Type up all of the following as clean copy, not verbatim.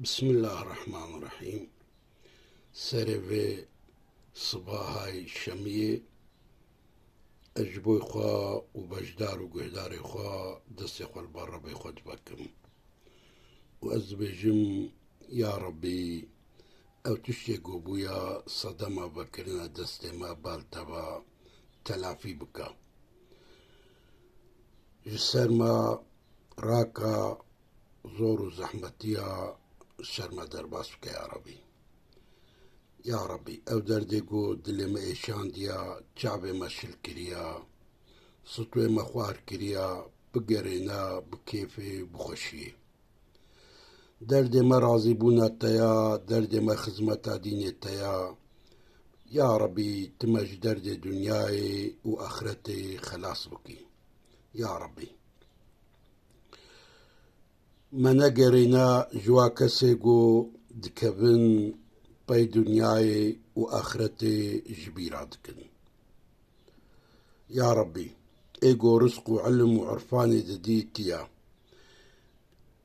بسم الله الرحمن الرحيم. سرفي صباهاي شمية أجبوي خوا وبجدار وقهداري خوا دستي خوا البرة بيخد بكم وأزبجم يا ربي أو تشتيقوا بويا صدمة بكرنا دستي ما بالتبا تلافي بكا جسر ما راكا زور زحمتيا شرما درباس بك يا ربي. يا ربي او دردگو دل ما ایشان دیا چاوه ما شل کریا سطوه ما خوار کریا بگرینا بکیفه بخوشیه درد ما راضی بونا تیا درد ما خزمتا دین تیا. يا ربي تمج درد دنياي وآخرتي خلاص بكي يا ربي. ما نقرنا جوا كسيقو دكبن باي دنياي وآخرتي جبيرا دكن يا ربي. ايقو رزق وعلم وعرفاني دديتيا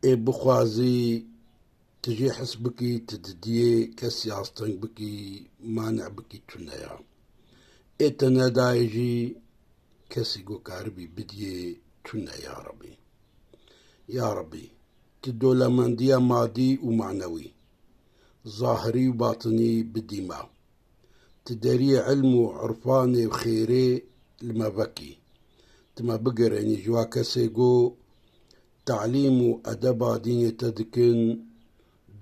اي بخوازي تجي حسبكي تدديه كسياستن بكي مانع بكي تنيا اي تنادايجي كسيقو كاربي بديه تنيا يا ربي. يا ربي تدولا منديا مادي ومعنوي ظاهري وباطني بالدماء تدري علم وعرفاني وخيري لما بكي تما بقر يعني جواك سيقو تعليم وأدبا ديني تدكن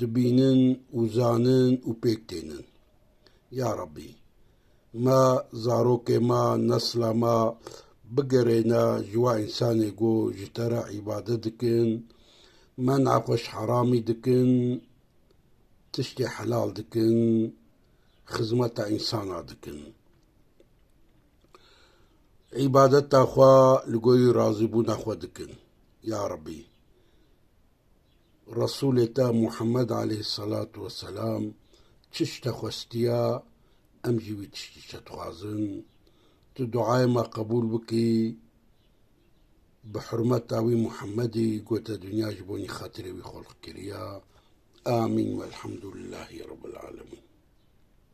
دبينن وزانن وبيكتينن يا ربي. ما زاروك ما نسلا ما بقرينا جوا إنساني قو جترى عبادة دكن منع خوش حرامي دكن تشتي حلال دكن خزمتا إنسانا دكن عبادتا خوا لقوي رازبونا خوا دكن يا ربي. رسولتا محمد عليه الصلاة والسلام تشتا خوستيا أمجي تشتي شتخوازن تدعاي ما قبول بكي بحرمتا وي محمدي قوتا دنيا جبوني خاطري ويخلق كريا آمين والحمد لله رب العالمين.